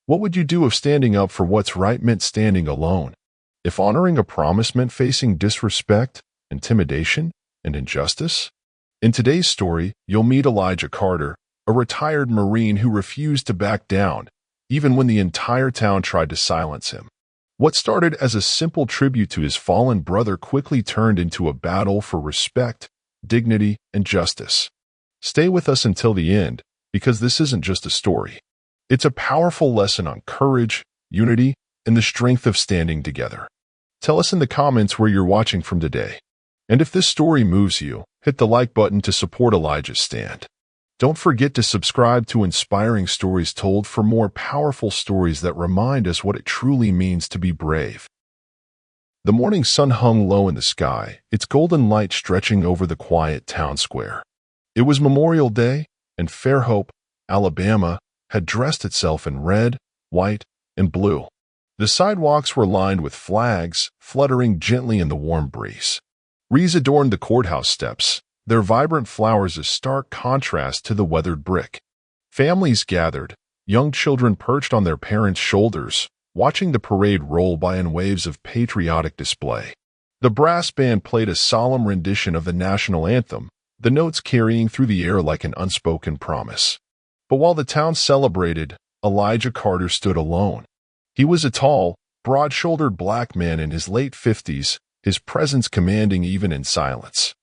What would you do if standing up for what's right meant standing alone? If honoring a promise meant facing disrespect, intimidation, and injustice? In today's story, you'll meet Elijah Carter, a retired Marine who refused to back down, even when the entire town tried to silence him. What started as a simple tribute to his fallen brother quickly turned into a battle for respect, dignity, and justice. Stay with us until the end, because this isn't just a story. It's a powerful lesson on courage, unity, and the strength of standing together. Tell us in the comments where you're watching from today. And if this story moves you, hit the like button to support Elijah's stand. Don't forget to subscribe to Inspiring Stories Told for more powerful stories that remind us what it truly means to be brave. The morning sun hung low in the sky, its golden light stretching over the quiet town square. It was Memorial Day, and Fairhope, Alabama, had dressed itself in red, white, and blue. The sidewalks were lined with flags, fluttering gently in the warm breeze. Wreaths adorned the courthouse steps, their vibrant flowers a stark contrast to the weathered brick. Families gathered, young children perched on their parents' shoulders, watching the parade roll by in waves of patriotic display. The brass band played a solemn rendition of the national anthem, the notes carrying through the air like an unspoken promise. But while the town celebrated, Elijah Carter stood alone. He was a tall, broad-shouldered black man in his late 50s, his presence commanding even in silence.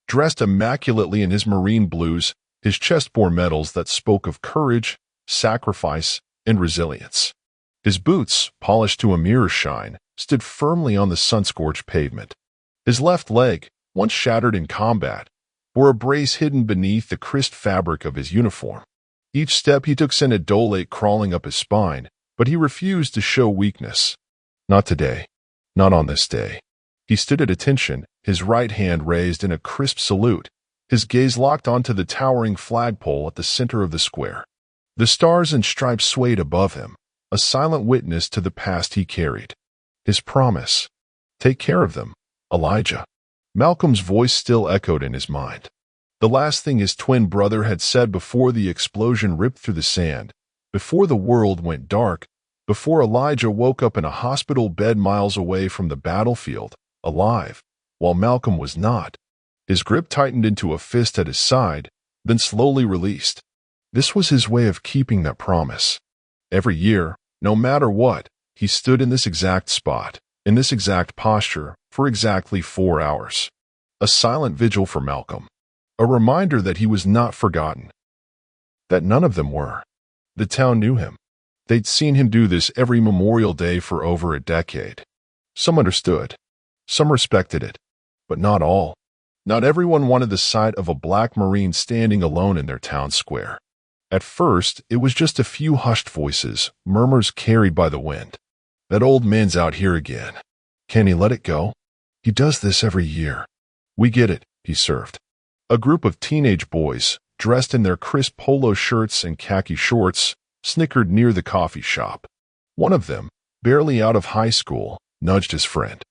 Dressed immaculately in his Marine blues, his chest bore medals that spoke of courage, sacrifice, and resilience. His boots, polished to a mirror shine, stood firmly on the sun-scorched pavement. His left leg, once shattered in combat, bore a brace hidden beneath the crisp fabric of his uniform. Each step he took sent a dull ache crawling up his spine, but he refused to show weakness. Not today. Not on this day. He stood at attention, his right hand raised in a crisp salute, his gaze locked onto the towering flagpole at the center of the square. The stars and stripes swayed above him, a silent witness to the past he carried. His promise. Take care of them, Elijah. Malcolm's voice still echoed in his mind. The last thing his twin brother had said before the explosion ripped through the sand, before the world went dark, before Elijah woke up in a hospital bed miles away from the battlefield, alive, while Malcolm was not. His grip tightened into a fist at his side, then slowly released. This was his way of keeping that promise. Every year, no matter what, he stood in this exact spot, in this exact posture, for exactly 4 hours. A silent vigil for Malcolm. A reminder that he was not forgotten. That none of them were. The town knew him. They'd seen him do this every Memorial Day for over a decade. Some understood. Some respected it. But not all. Not everyone wanted the sight of a black Marine standing alone in their town square. At first, it was just a few hushed voices, murmurs carried by the wind. That old man's out here again. Can he let it go? He does this every year. We get it, he served. A group of teenage boys, dressed in their crisp polo shirts and khaki shorts, snickered near the coffee shop. One of them, barely out of high school, nudged his friend.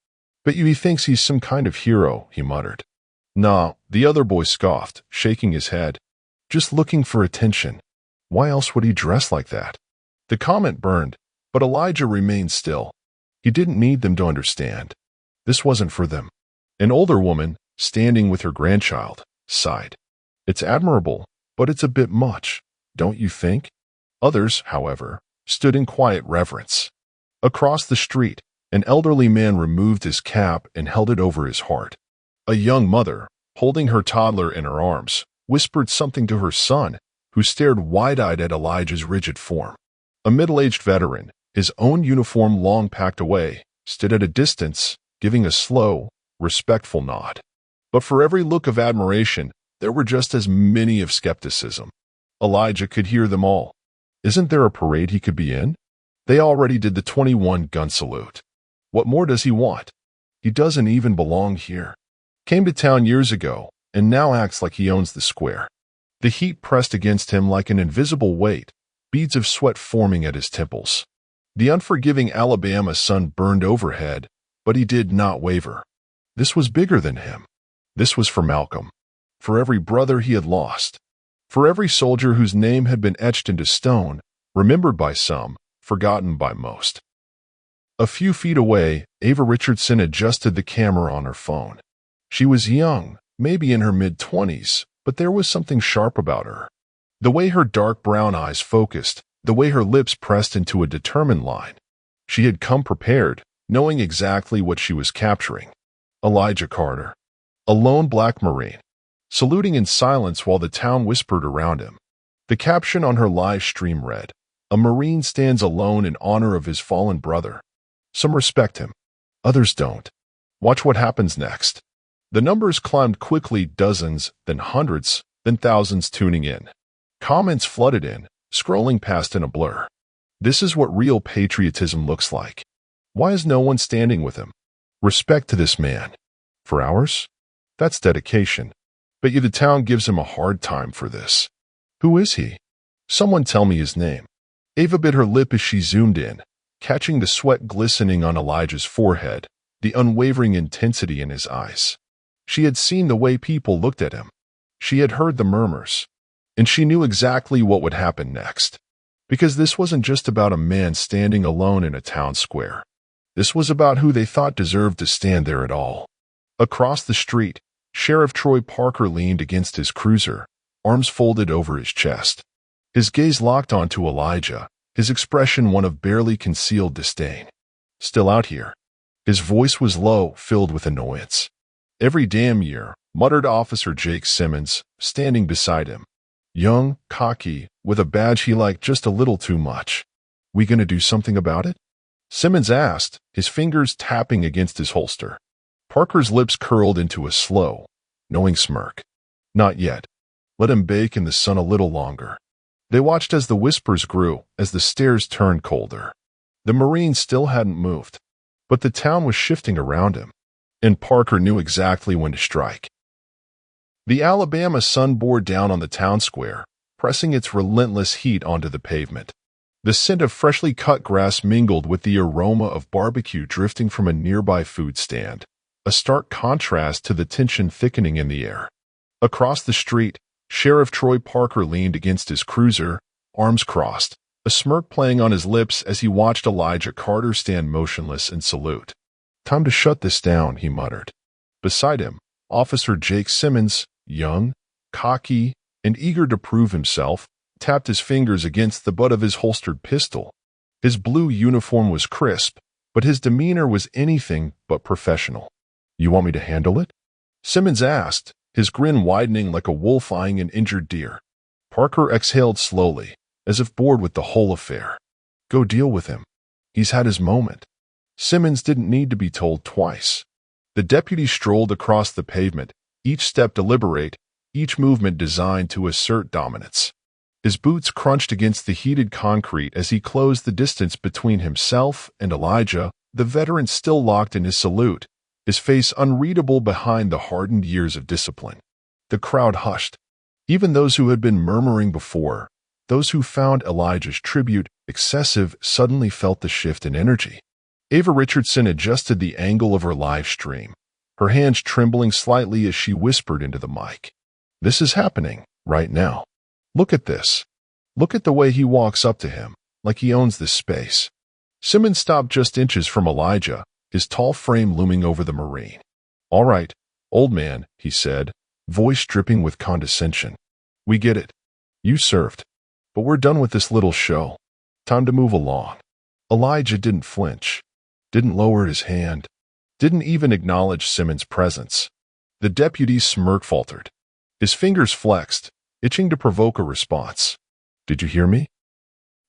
Bet you he thinks he's some kind of hero, he muttered. Nah, the other boy scoffed, shaking his head. Just looking for attention. Why else would he dress like that? The comment burned, but Elijah remained still. He didn't need them to understand. This wasn't for them. An older woman, standing with her grandchild, sighed. It's admirable, but it's a bit much, don't you think? Others, however, stood in quiet reverence. Across the street, an elderly man removed his cap and held it over his heart. A young mother, holding her toddler in her arms, whispered something to her son, who stared wide-eyed at Elijah's rigid form. A middle-aged veteran, his own uniform long packed away, stood at a distance, giving a slow, respectful nod. But for every look of admiration, there were just as many of skepticism. Elijah could hear them all. Isn't there a parade he could be in? They already did the 21-gun salute. What more does he want? He doesn't even belong here. Came to town years ago, and now acts like he owns the square. The heat pressed against him like an invisible weight, beads of sweat forming at his temples. The unforgiving Alabama sun burned overhead, but he did not waver. This was bigger than him. This was for Malcolm, for every brother he had lost, for every soldier whose name had been etched into stone, remembered by some, forgotten by most. A few feet away, Ava Richardson adjusted the camera on her phone. She was young, maybe in her mid-20s, but there was something sharp about her. The way her dark brown eyes focused, the way her lips pressed into a determined line. She had come prepared, knowing exactly what she was capturing. Elijah Carter, a lone black Marine, saluting in silence while the town whispered around him. The caption on her live stream read, "A Marine stands alone in honor of his fallen brother. Some respect him, others don't. Watch what happens next." The numbers climbed quickly, dozens, then hundreds, then thousands tuning in. Comments flooded in, scrolling past in a blur. This is what real patriotism looks like. Why is no one standing with him? Respect to this man. For hours? That's dedication. But yet the town gives him a hard time for this. Who is he? Someone tell me his name. Ava bit her lip as she zoomed in, catching the sweat glistening on Elijah's forehead, the unwavering intensity in his eyes. She had seen the way people looked at him. She had heard the murmurs. And she knew exactly what would happen next. Because this wasn't just about a man standing alone in a town square. This was about who they thought deserved to stand there at all. Across the street, Sheriff Troy Parker leaned against his cruiser, arms folded over his chest. His gaze locked onto Elijah, his expression one of barely concealed disdain. Still out here. His voice was low, filled with annoyance. "Every damn year," muttered Officer Jake Simmons, standing beside him. Young, cocky, with a badge he liked just a little too much. "We gonna do something about it?" Simmons asked, his fingers tapping against his holster. Parker's lips curled into a slow, knowing smirk. "Not yet. Let him bake in the sun a little longer." They watched as the whispers grew, as the stares turned colder. The Marine still hadn't moved, but the town was shifting around him, and Parker knew exactly when to strike. The Alabama sun bore down on the town square, pressing its relentless heat onto the pavement. The scent of freshly cut grass mingled with the aroma of barbecue drifting from a nearby food stand, a stark contrast to the tension thickening in the air. Across the street, Sheriff Troy Parker leaned against his cruiser, arms crossed, a smirk playing on his lips as he watched Elijah Carter stand motionless and salute. "Time to shut this down," he muttered. Beside him, Officer Jake Simmons, young, cocky, and eager to prove himself, tapped his fingers against the butt of his holstered pistol. His blue uniform was crisp, but his demeanor was anything but professional. "You want me to handle it?" Simmons asked, his grin widening like a wolf eyeing an injured deer. Parker exhaled slowly, as if bored with the whole affair. "Go deal with him. He's had his moment." Simmons didn't need to be told twice. The deputy strolled across the pavement, each step deliberate, each movement designed to assert dominance. His boots crunched against the heated concrete as he closed the distance between himself and Elijah, the veteran still locked in his salute, his face unreadable behind the hardened years of discipline. The crowd hushed. Even those who had been murmuring before, those who found Elijah's tribute excessive, suddenly felt the shift in energy. Ava Richardson adjusted the angle of her live stream, her hands trembling slightly as she whispered into the mic. "This is happening, right now. Look at this. Look at the way he walks up to him, like he owns this space." Simmons stopped just inches from Elijah, his tall frame looming over the Marine. "All right, old man," he said, voice dripping with condescension. "We get it. You served. But we're done with this little show. Time to move along." Elijah didn't flinch, didn't lower his hand, didn't even acknowledge Simmons' presence. The deputy's smirk faltered. His fingers flexed, itching to provoke a response. "Did you hear me?"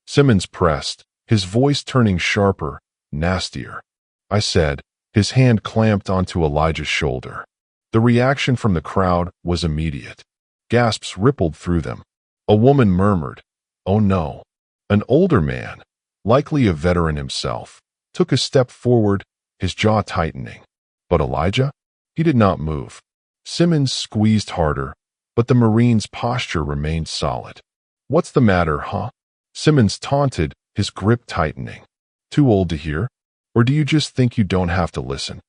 Simmons pressed, his voice turning sharper, nastier. "I said," his hand clamped onto Elijah's shoulder. The reaction from the crowd was immediate. Gasps rippled through them. A woman murmured, "Oh no." An older man, likely a veteran himself, took a step forward, his jaw tightening. But Elijah? He did not move. Simmons squeezed harder, but the Marine's posture remained solid. "What's the matter, huh?" Simmons taunted, his grip tightening. "Too old to hear? Or do you just think you don't have to listen?"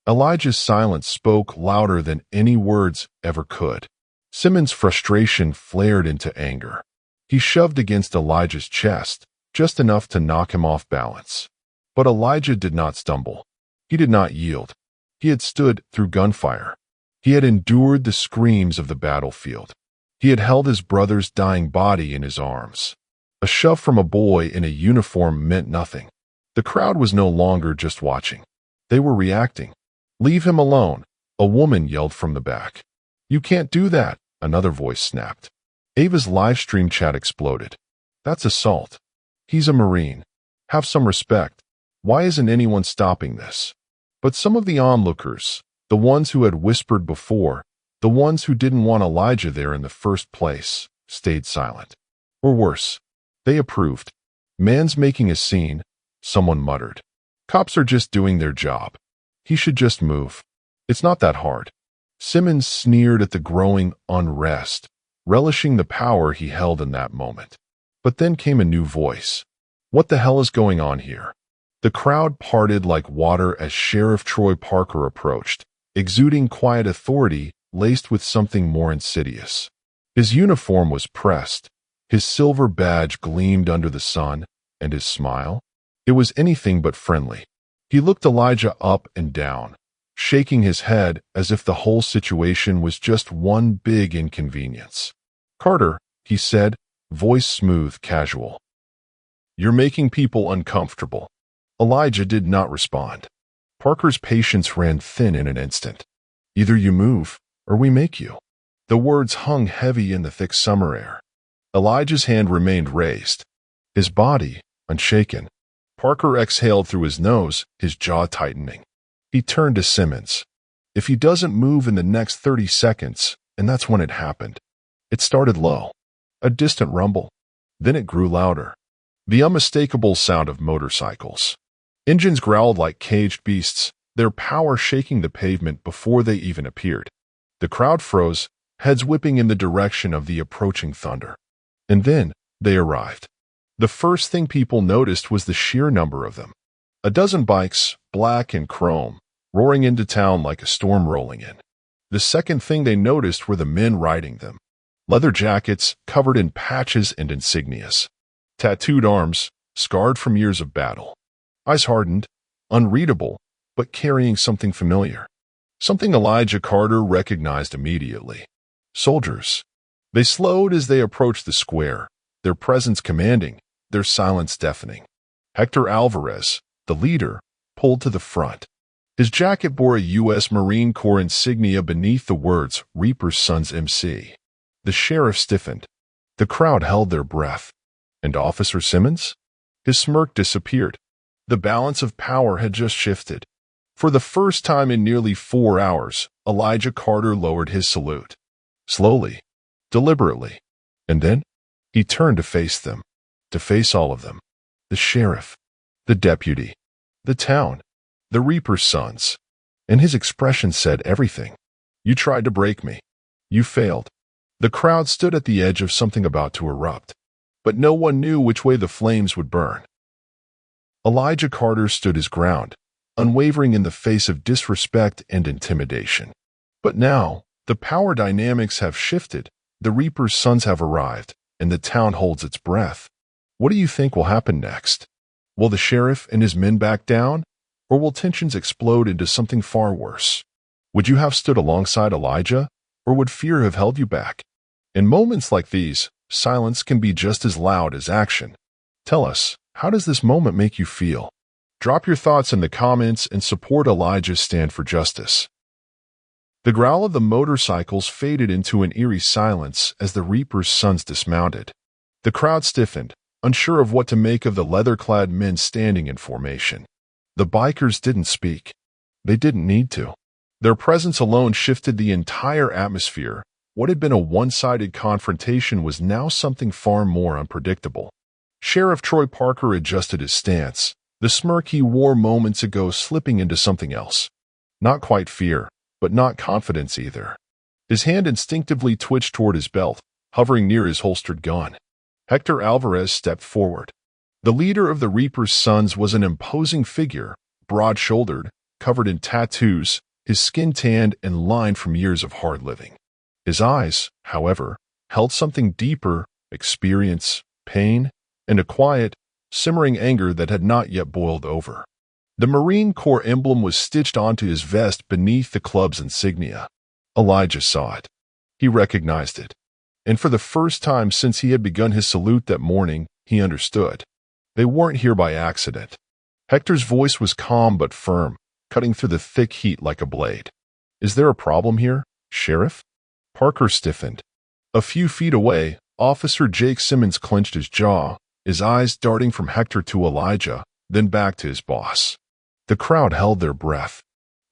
Elijah's silence spoke louder than any words ever could. Simmons' frustration flared into anger. He shoved against Elijah's chest, just enough to knock him off balance. But Elijah did not stumble. He did not yield. He had stood through gunfire. He had endured the screams of the battlefield. He had held his brother's dying body in his arms. A shove from a boy in a uniform meant nothing. The crowd was no longer just watching. They were reacting. "Leave him alone," a woman yelled from the back. "You can't do that," another voice snapped. Ava's live stream chat exploded. "That's assault. He's a Marine. Have some respect. Why isn't anyone stopping this?" But some of the onlookers, the ones who had whispered before, the ones who didn't want Elijah there in the first place, stayed silent. Or worse, they approved. "Man's making a scene," someone muttered. "Cops are just doing their job. He should just move. It's not that hard." Simmons sneered at the growing unrest, relishing the power he held in that moment. But then came a new voice. "What the hell is going on here?" The crowd parted like water as Sheriff Troy Parker approached, exuding quiet authority laced with something more insidious. His uniform was pressed, his silver badge gleamed under the sun, and his smile? It was anything but friendly. He looked Elijah up and down, shaking his head as if the whole situation was just one big inconvenience. "Carter," he said, voice smooth, casual. "You're making people uncomfortable." Elijah did not respond. Parker's patience ran thin in an instant. "Either you move, or we make you." The words hung heavy in the thick summer air. Elijah's hand remained raised, his body unshaken. Parker exhaled through his nose, his jaw tightening. He turned to Simmons. "If he doesn't move in the next 30 seconds, and that's when it happened." It started low, a distant rumble. Then it grew louder. The unmistakable sound of motorcycles. Engines growled like caged beasts, their power shaking the pavement before they even appeared. The crowd froze, heads whipping in the direction of the approaching thunder. And then they arrived. The first thing people noticed was the sheer number of them. A dozen bikes, black and chrome, roaring into town like a storm rolling in. The second thing they noticed were the men riding them. Leather jackets covered in patches and insignias. Tattooed arms, scarred from years of battle. Eyes hardened, unreadable, but carrying something familiar. Something Elijah Carter recognized immediately. Soldiers. They slowed as they approached the square, their presence commanding, their silence deafening. Hector Alvarez, the leader, pulled to the front. His jacket bore a U.S. Marine Corps insignia beneath the words Reaper's Sons MC. The sheriff stiffened. The crowd held their breath. And Officer Simmons? His smirk disappeared. The balance of power had just shifted. For the first time in nearly 4 hours, Elijah Carter lowered his salute. Slowly, deliberately. And then, he turned to face them. To face all of them. The sheriff, the deputy, the town, the Reaper's Sons. And his expression said everything. "You tried to break me. You failed." The crowd stood at the edge of something about to erupt. But no one knew which way the flames would burn. Elijah Carter stood his ground, unwavering in the face of disrespect and intimidation. But now, the power dynamics have shifted, the Reaper's Sons have arrived, and the town holds its breath. What do you think will happen next? Will the sheriff and his men back down, or will tensions explode into something far worse? Would you have stood alongside Elijah, or would fear have held you back? In moments like these, silence can be just as loud as action. Tell us, how does this moment make you feel? Drop your thoughts in the comments and support Elijah's stand for justice. The growl of the motorcycles faded into an eerie silence as the Reaper's Sons dismounted. The crowd stiffened, unsure of what to make of the leather-clad men standing in formation. The bikers didn't speak. They didn't need to. Their presence alone shifted the entire atmosphere. What had been a one-sided confrontation was now something far more unpredictable. Sheriff Troy Parker adjusted his stance, the smirk he wore moments ago slipping into something else. Not quite fear, but not confidence either. His hand instinctively twitched toward his belt, hovering near his holstered gun. Hector Alvarez stepped forward. The leader of the Reaper's Sons was an imposing figure, broad-shouldered, covered in tattoos, his skin tanned and lined from years of hard living. His eyes, however, held something deeper, experience, pain, and a quiet, simmering anger that had not yet boiled over. The Marine Corps emblem was stitched onto his vest beneath the club's insignia. Elijah saw it. He recognized it. And for the first time since he had begun his salute that morning, he understood. They weren't here by accident. Hector's voice was calm but firm, cutting through the thick heat like a blade. "Is there a problem here, Sheriff?" Parker stiffened. A few feet away, Officer Jake Simmons clenched his jaw, his eyes darting from Hector to Elijah, then back to his boss. The crowd held their breath.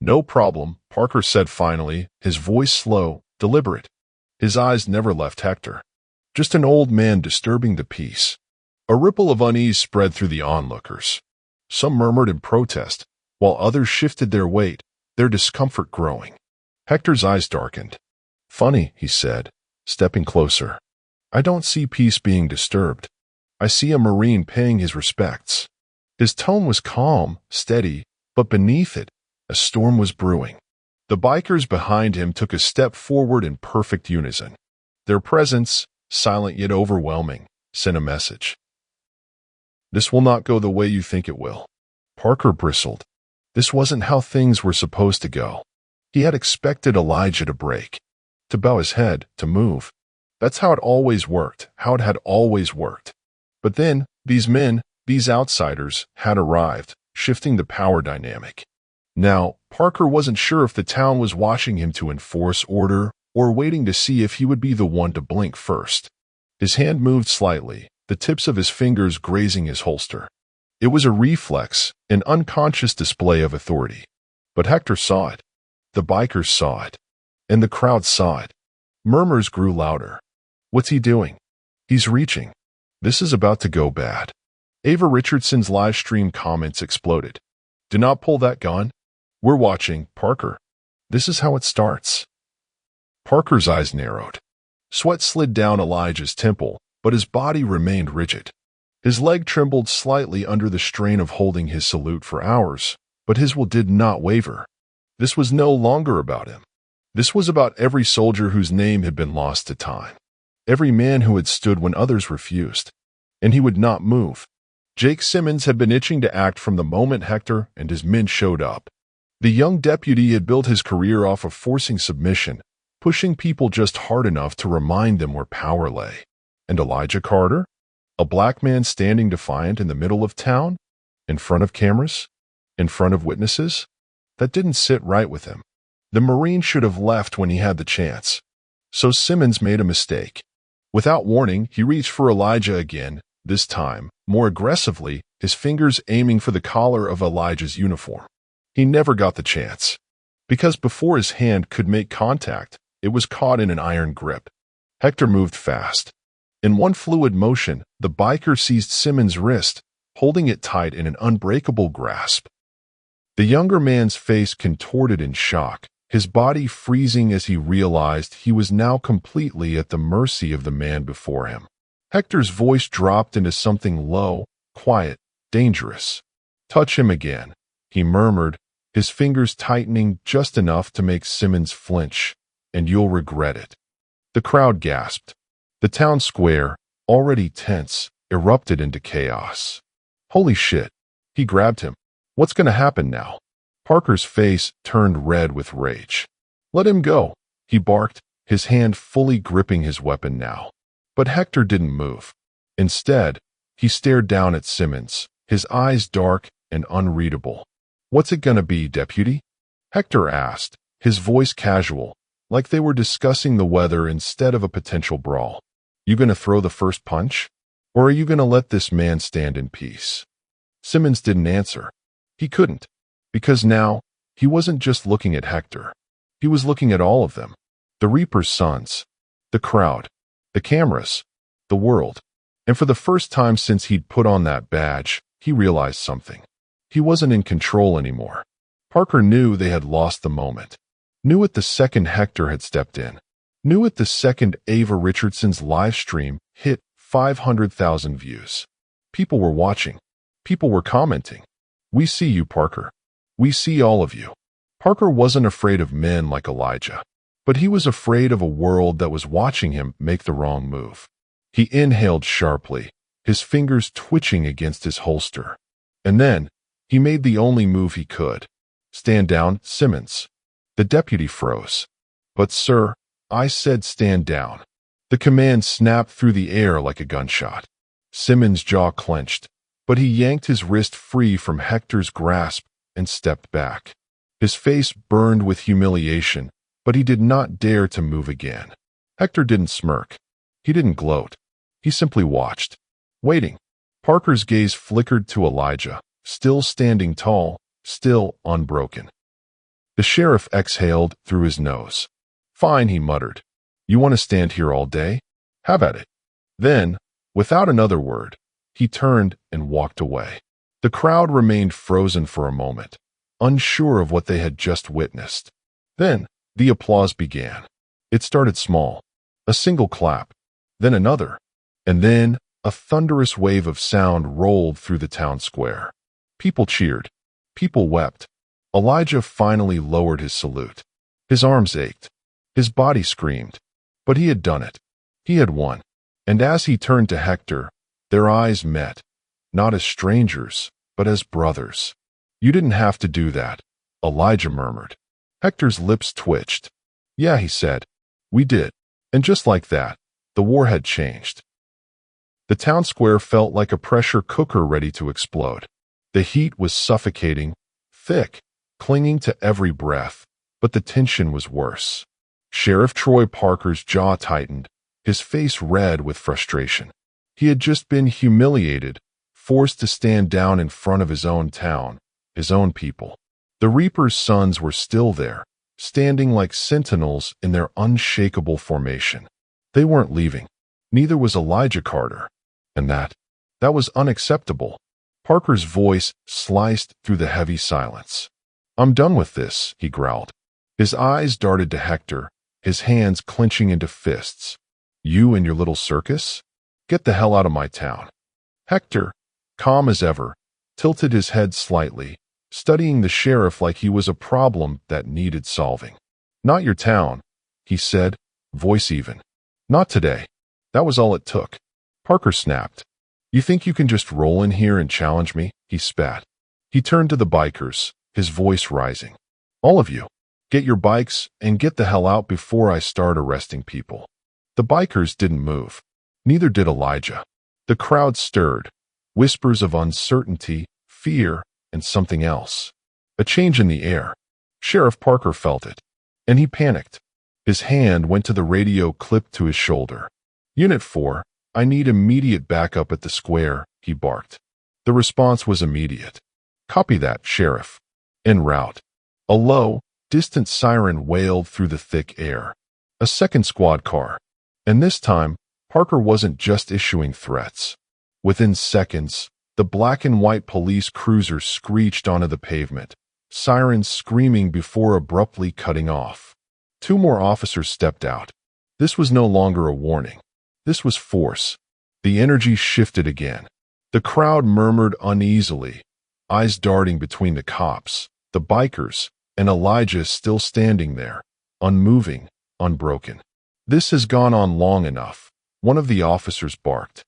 "No problem," Parker said finally, his voice slow, deliberate. His eyes never left Hector. "Just an old man disturbing the peace." A ripple of unease spread through the onlookers. Some murmured in protest, while others shifted their weight, their discomfort growing. Hector's eyes darkened. "Funny," he said, stepping closer. "I don't see peace being disturbed. I see a Marine paying his respects." His tone was calm, steady, but beneath it, a storm was brewing. The bikers behind him took a step forward in perfect unison. Their presence, silent yet overwhelming, sent a message. "This will not go the way you think it will." Parker bristled. This wasn't how things were supposed to go. He had expected Elijah to break, to bow his head, to move. That's how it always worked, how it had always worked. But then, these men, these outsiders, had arrived, shifting the power dynamic. Now, Parker wasn't sure if the town was watching him to enforce order or waiting to see if he would be the one to blink first. His hand moved slightly, the tips of his fingers grazing his holster. It was a reflex, an unconscious display of authority. But Hector saw it. The bikers saw it. And the crowd saw it. Murmurs grew louder. "What's he doing? He's reaching. This is about to go bad." Ava Richardson's live stream comments exploded. "Do not pull that gun. We're watching, Parker. This is how it starts." Parker's eyes narrowed. Sweat slid down Elijah's temple, but his body remained rigid. His leg trembled slightly under the strain of holding his salute for hours, but his will did not waver. This was no longer about him. This was about every soldier whose name had been lost to time. Every man who had stood when others refused. And he would not move. Jake Simmons had been itching to act from the moment Hector and his men showed up. The young deputy had built his career off of forcing submission, pushing people just hard enough to remind them where power lay. And Elijah Carter? A black man standing defiant in the middle of town? In front of cameras? In front of witnesses? That didn't sit right with him. The Marine should have left when he had the chance. So Simmons made a mistake. Without warning, he reached for Elijah again, this time, more aggressively, his fingers aiming for the collar of Elijah's uniform. He never got the chance. Because before his hand could make contact, it was caught in an iron grip. Hector moved fast. In one fluid motion, the biker seized Simmons' wrist, holding it tight in an unbreakable grasp. The younger man's face contorted in shock, his body freezing as he realized he was now completely at the mercy of the man before him. Hector's voice dropped into something low, quiet, dangerous. "Touch him again," he murmured, his fingers tightening just enough to make Simmons flinch, "and you'll regret it." The crowd gasped. The town square, already tense, erupted into chaos. "Holy shit." He grabbed him. "What's going to happen now?" Parker's face turned red with rage. "Let him go," he barked, his hand fully gripping his weapon now. But Hector didn't move. Instead, he stared down at Simmons, his eyes dark and unreadable. "What's it gonna be, deputy?" Hector asked, his voice casual, like they were discussing the weather instead of a potential brawl. "You gonna throw the first punch? Or are you gonna let this man stand in peace?" Simmons didn't answer. He couldn't. Because now, he wasn't just looking at Hector. He was looking at all of them. The Reaper's sons. The crowd. The cameras. The world. And for the first time since he'd put on that badge, he realized something. He wasn't in control anymore. Parker knew they had lost the moment. Knew it the second Hector had stepped in. Knew it the second Ava Richardson's live stream hit 500,000 views. People were watching. People were commenting. "We see you, Parker. We see all of you." Parker wasn't afraid of men like Elijah, but he was afraid of a world that was watching him make the wrong move. He inhaled sharply, his fingers twitching against his holster. And then, he made the only move he could. "Stand down, Simmons." The deputy froze. "But sir," I said, "stand down." The command snapped through the air like a gunshot. Simmons' jaw clenched, but he yanked his wrist free from Hector's grasp and stepped back. His face burned with humiliation, but he did not dare to move again. Hector didn't smirk. He didn't gloat. He simply watched, waiting. Parker's gaze flickered to Elijah, still standing tall, still unbroken. The sheriff exhaled through his nose. "Fine," he muttered. "You want to stand here all day? Have at it." Then, without another word, he turned and walked away. The crowd remained frozen for a moment, unsure of what they had just witnessed. Then, the applause began. It started small, a single clap, then another, and then a thunderous wave of sound rolled through the town square. People cheered. People wept. Elijah finally lowered his salute. His arms ached. His body screamed. But he had done it. He had won. And as he turned to Hector, their eyes met, not as strangers, but as brothers. "You didn't have to do that," Elijah murmured. Hector's lips twitched. "Yeah," he said, "we did." And just like that, the war had changed. The town square felt like a pressure cooker ready to explode. The heat was suffocating, thick, clinging to every breath, but the tension was worse. Sheriff Troy Parker's jaw tightened, his face red with frustration. He had just been humiliated, forced to stand down in front of his own town, his own people. The Reaper's sons were still there, standing like sentinels in their unshakable formation. They weren't leaving. Neither was Elijah Carter. And that was unacceptable. Parker's voice sliced through the heavy silence. "I'm done with this," he growled. His eyes darted to Hector, his hands clenching into fists. "You and your little circus? Get the hell out of my town." Hector, calm as ever, tilted his head slightly, studying the sheriff like he was a problem that needed solving. "Not your town," he said, voice even. "Not today." That was all it took. Parker snapped. "You think you can just roll in here and challenge me?" he spat. He turned to the bikers, his voice rising. "All of you, get your bikes and get the hell out before I start arresting people." The bikers didn't move. Neither did Elijah. The crowd stirred, whispers of uncertainty, fear, and something else. A change in the air. Sheriff Parker felt it, and he panicked. His hand went to the radio clipped to his shoulder. "Unit 4, I need immediate backup at the square," he barked. The response was immediate. "Copy that, Sheriff." En route. A low, distant siren wailed through the thick air. A second squad car. And this time, Parker wasn't just issuing threats. Within seconds, the black and white police cruiser screeched onto the pavement, sirens screaming before abruptly cutting off. 2 more officers stepped out. This was no longer a warning. This was force. The energy shifted again. The crowd murmured uneasily, eyes darting between the cops, the bikers, and Elijah still standing there, unmoving, unbroken. "This has gone on long enough," one of the officers barked.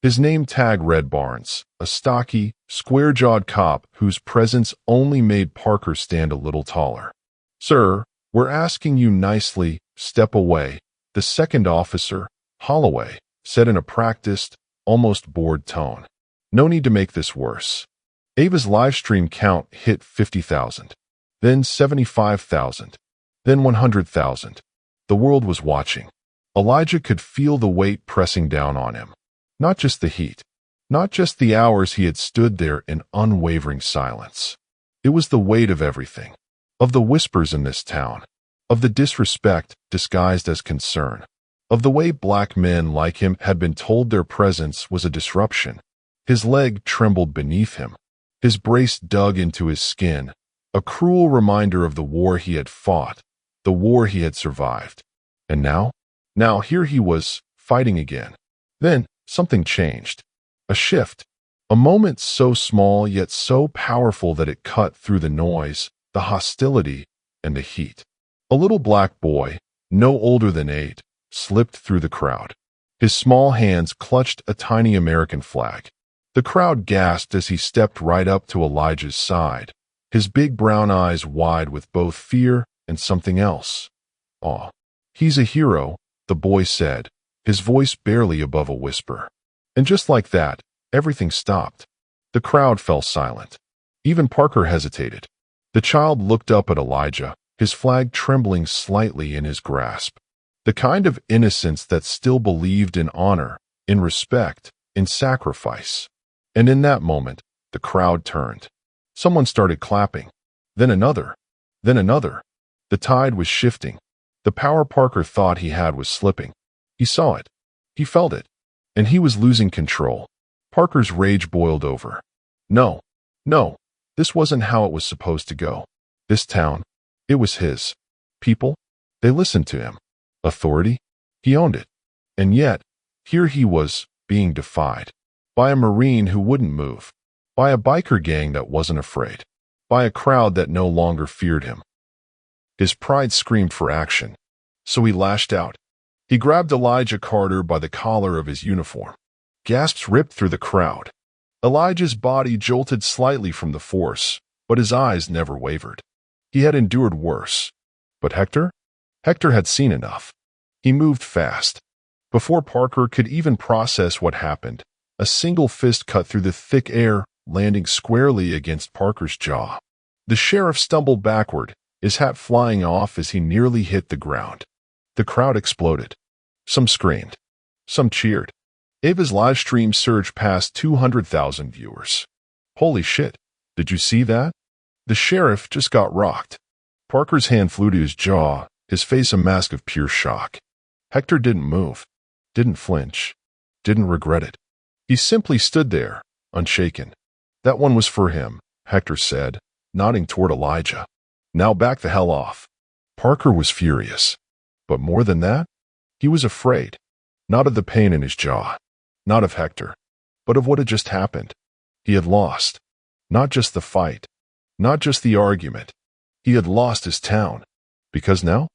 His name tag read Barnes, a stocky, square-jawed cop whose presence only made Parker stand a little taller. "Sir, we're asking you nicely, step away," the second officer, Holloway, said in a practiced, almost bored tone. "No need to make this worse." Ava's livestream count hit 50,000, then 75,000, then 100,000. The world was watching. Elijah could feel the weight pressing down on him. Not just the heat, not just the hours he had stood there in unwavering silence. It was the weight of everything, of the whispers in this town, of the disrespect disguised as concern, of the way black men like him had been told their presence was a disruption. His leg trembled beneath him. His brace dug into his skin, a cruel reminder of the war he had fought, the war he had survived. And now here he was, fighting again. Then something changed. A shift. A moment so small yet so powerful that it cut through the noise, the hostility, and the heat. A little black boy, no older than 8, slipped through the crowd. His small hands clutched a tiny American flag. The crowd gasped as he stepped right up to Elijah's side, his big brown eyes wide with both fear and something else. "Aw, he's a hero," the boy said, his voice barely above a whisper. And just like that, everything stopped. The crowd fell silent. Even Parker hesitated. The child looked up at Elijah, his flag trembling slightly in his grasp. The kind of innocence that still believed in honor, in respect, in sacrifice. And in that moment, the crowd turned. Someone started clapping. Then another. Then another. The tide was shifting. The power Parker thought he had was slipping. He saw it. He felt it. And he was losing control. Parker's rage boiled over. No. No. This wasn't how it was supposed to go. This town, it was his. People, they listened to him. Authority, he owned it. And yet, here he was, being defied. By a Marine who wouldn't move. By a biker gang that wasn't afraid. By a crowd that no longer feared him. His pride screamed for action. So he lashed out. He grabbed Elijah Carter by the collar of his uniform. Gasps ripped through the crowd. Elijah's body jolted slightly from the force, but his eyes never wavered. He had endured worse. But Hector? Hector had seen enough. He moved fast. Before Parker could even process what happened, a single fist cut through the thick air, landing squarely against Parker's jaw. The sheriff stumbled backward, his hat flying off as he nearly hit the ground. The crowd exploded. Some screamed. Some cheered. Ava's live stream surged past 200,000 viewers. Holy shit, did you see that? The sheriff just got rocked. Parker's hand flew to his jaw, his face a mask of pure shock. Hector didn't move, didn't flinch, didn't regret it. He simply stood there, unshaken. That one was for him, Hector said, nodding toward Elijah. Now back the hell off. Parker was furious. But more than that, he was afraid. Not of the pain in his jaw. Not of Hector, but of what had just happened. He had lost. Not just the fight. Not just the argument. He had lost his town. Because now,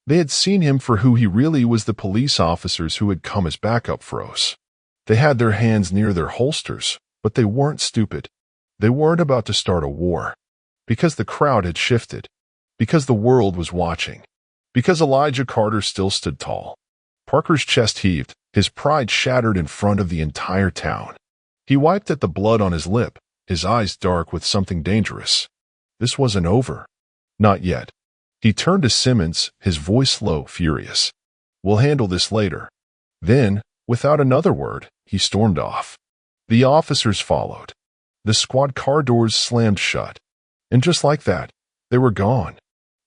they had seen him for who he really was. The police officers who had come as backup froze. They had their hands near their holsters, but they weren't stupid. They weren't about to start a war. Because the crowd had shifted. Because the world was watching. Because Elijah Carter still stood tall. Parker's chest heaved, his pride shattered in front of the entire town. He wiped at the blood on his lip, his eyes dark with something dangerous. This wasn't over. Not yet. He turned to Simmons, his voice low, furious. "We'll handle this later." Then, without another word, he stormed off. The officers followed. The squad car doors slammed shut. And just like that, they were gone.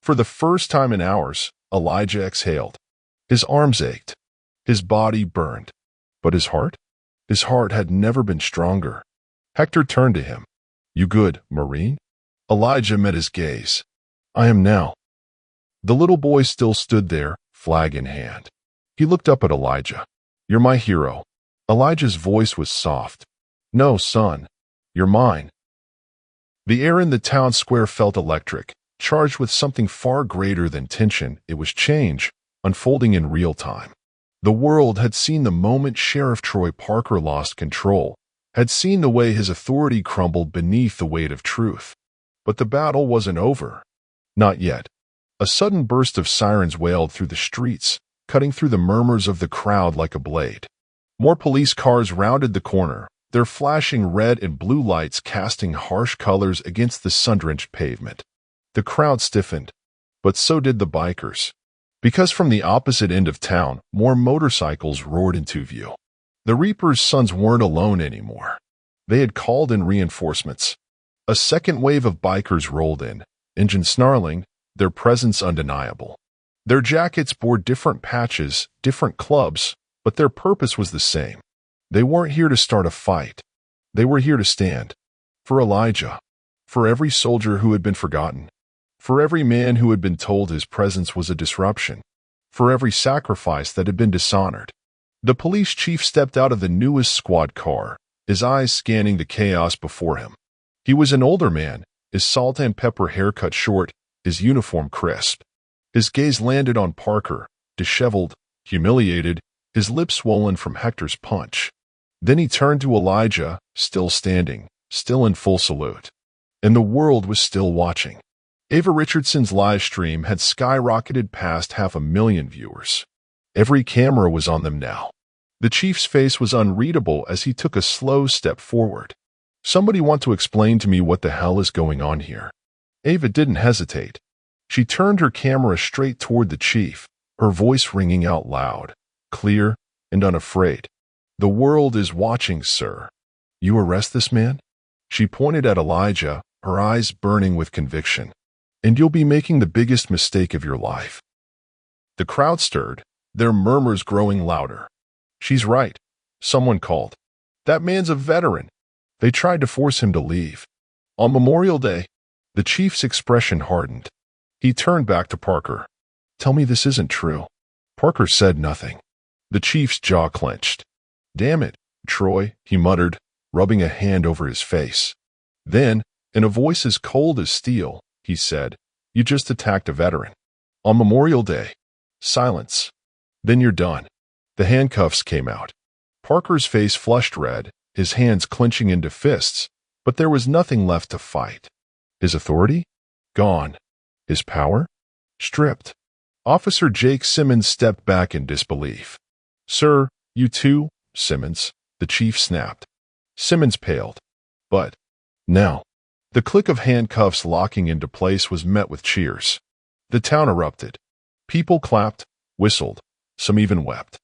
For the first time in hours, Elijah exhaled. His arms ached. His body burned. But his heart? His heart had never been stronger. Hector turned to him. "You good, Marine?" Elijah met his gaze. "I am now." The little boy still stood there, flag in hand. He looked up at Elijah. "You're my hero." Elijah's voice was soft. "No, son. You're mine." The air in the town square felt electric, charged with something far greater than tension. It was change, unfolding in real time. The world had seen the moment Sheriff Troy Parker lost control, had seen the way his authority crumbled beneath the weight of truth. But the battle wasn't over. Not yet. A sudden burst of sirens wailed through the streets, cutting through the murmurs of the crowd like a blade. More police cars rounded the corner, their flashing red and blue lights casting harsh colors against the sun-drenched pavement. The crowd stiffened, but so did the bikers. Because from the opposite end of town, more motorcycles roared into view. The Reaper's sons weren't alone anymore. They had called in reinforcements. A second wave of bikers rolled in, engines snarling, their presence undeniable. Their jackets bore different patches, different clubs, but their purpose was the same. They weren't here to start a fight. They were here to stand. For Elijah. For every soldier who had been forgotten. For every man who had been told his presence was a disruption. For every sacrifice that had been dishonored. The police chief stepped out of the newest squad car, his eyes scanning the chaos before him. He was an older man, his salt and pepper hair cut short, his uniform crisp. His gaze landed on Parker, disheveled, humiliated, his lips swollen from Hector's punch. Then he turned to Elijah, still standing, still in full salute. And the world was still watching. Ava Richardson's live stream had skyrocketed past 500,000 viewers. Every camera was on them now. The chief's face was unreadable as he took a slow step forward. "Somebody want to explain to me what the hell is going on here?" Ava didn't hesitate. She turned her camera straight toward the chief, her voice ringing out loud, clear, and unafraid. "The world is watching, sir. You arrest this man?" She pointed at Elijah, her eyes burning with conviction. "And you'll be making the biggest mistake of your life." The crowd stirred, their murmurs growing louder. "She's right," someone called. "That man's a veteran." They tried to force him to leave. On Memorial Day, the chief's expression hardened. He turned back to Parker. "Tell me this isn't true." Parker said nothing. The chief's jaw clenched. "Damn it, Troy," he muttered, rubbing a hand over his face. Then, in a voice as cold as steel, he said, "You just attacked a veteran. On Memorial Day." Silence. "Then you're done." The handcuffs came out. Parker's face flushed red, his hands clenching into fists, but there was nothing left to fight. His authority? Gone. His power? Stripped. Officer Jake Simmons stepped back in disbelief. "Sir, you too, Simmons," the chief snapped. Simmons paled. "But now." The click of handcuffs locking into place was met with cheers. The town erupted. People clapped, whistled, some even wept.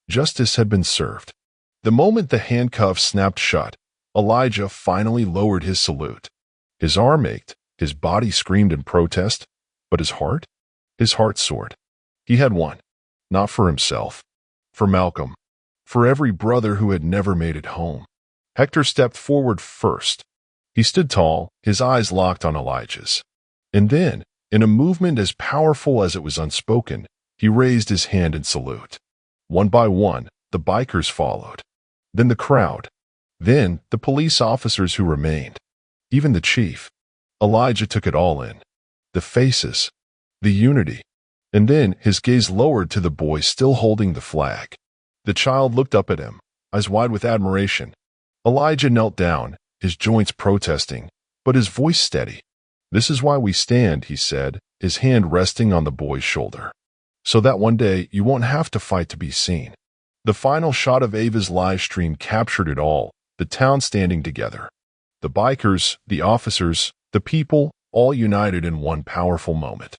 Justice had been served. The moment the handcuffs snapped shut, Elijah finally lowered his salute. His arm ached, his body screamed in protest, but his heart? His heart soared. He had won. Not for himself. For Malcolm. For every brother who had never made it home. Hector stepped forward first. He stood tall, his eyes locked on Elijah's. And then, in a movement as powerful as it was unspoken, he raised his hand in salute. One by one, the bikers followed. Then the crowd. Then the police officers who remained. Even the chief. Elijah took it all in. The faces. The unity. And then his gaze lowered to the boy still holding the flag. The child looked up at him, eyes wide with admiration. Elijah knelt down, his joints protesting, but his voice steady. "This is why we stand," he said, his hand resting on the boy's shoulder. "So that one day you won't have to fight to be seen." The final shot of Ava's live stream captured it all, the town standing together. The bikers, the officers, the people, all united in one powerful moment.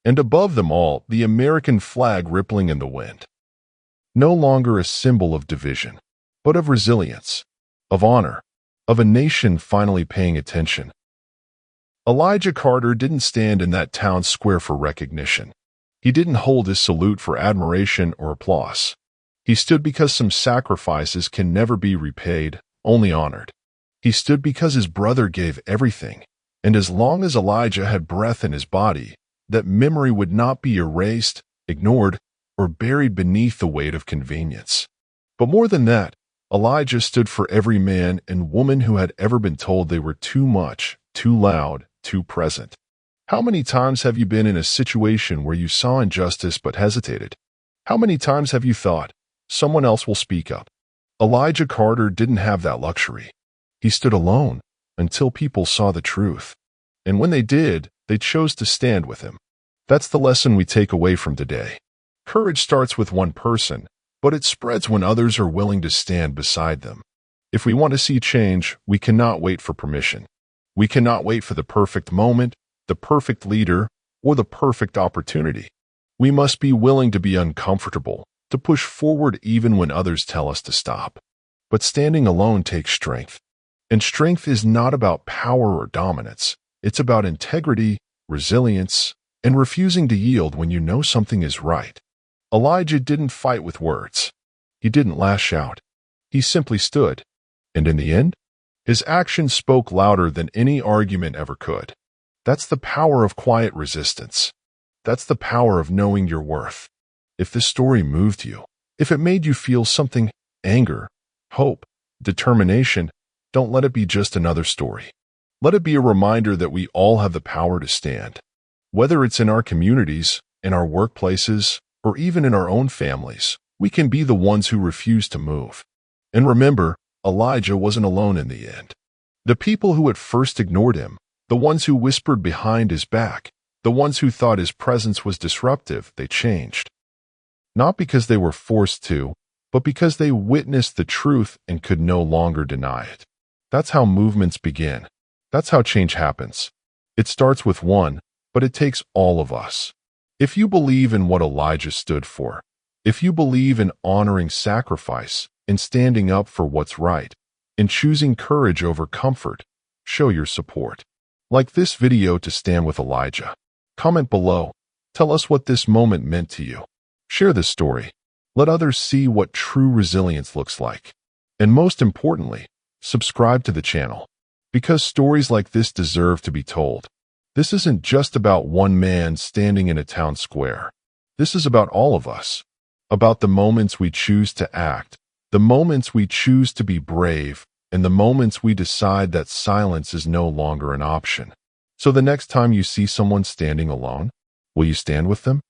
And above them all, the American flag rippling in the wind. No longer a symbol of division, but of resilience, of honor, of a nation finally paying attention. Elijah Carter didn't stand in that town square for recognition. He didn't hold his salute for admiration or applause. He stood because some sacrifices can never be repaid, only honored. He stood because his brother gave everything, and as long as Elijah had breath in his body, that memory would not be erased, ignored, or buried beneath the weight of convenience. But more than that, Elijah stood for every man and woman who had ever been told they were too much, too loud, too present. How many times have you been in a situation where you saw injustice but hesitated? How many times have you thought, someone else will speak up? Elijah Carter didn't have that luxury. He stood alone until people saw the truth. And when they did, they chose to stand with him. That's the lesson we take away from today. Courage starts with one person, but it spreads when others are willing to stand beside them. If we want to see change, we cannot wait for permission. We cannot wait for the perfect moment, the perfect leader, or the perfect opportunity. We must be willing to be uncomfortable, to push forward even when others tell us to stop. But standing alone takes strength. And strength is not about power or dominance. It's about integrity, resilience, and refusing to yield when you know something is right. Elijah didn't fight with words. He didn't lash out. He simply stood. And in the end, his actions spoke louder than any argument ever could. That's the power of quiet resistance. That's the power of knowing your worth. If this story moved you, if it made you feel something, anger, hope, determination, don't let it be just another story. Let it be a reminder that we all have the power to stand. Whether it's in our communities, in our workplaces, or even in our own families, we can be the ones who refuse to move. And remember, Elijah wasn't alone in the end. The people who at first ignored him, the ones who whispered behind his back, the ones who thought his presence was disruptive, they changed. Not because they were forced to, but because they witnessed the truth and could no longer deny it. That's how movements begin. That's how change happens. It starts with one, but it takes all of us. If you believe in what Elijah stood for, if you believe in honoring sacrifice, in standing up for what's right, in choosing courage over comfort, show your support. Like this video to stand with Elijah. Comment below. Tell us what this moment meant to you. Share this story. Let others see what true resilience looks like. And most importantly, subscribe to the channel. Because stories like this deserve to be told. This isn't just about one man standing in a town square. This is about all of us. About the moments we choose to act, the moments we choose to be brave, and the moments we decide that silence is no longer an option. So the next time you see someone standing alone, will you stand with them?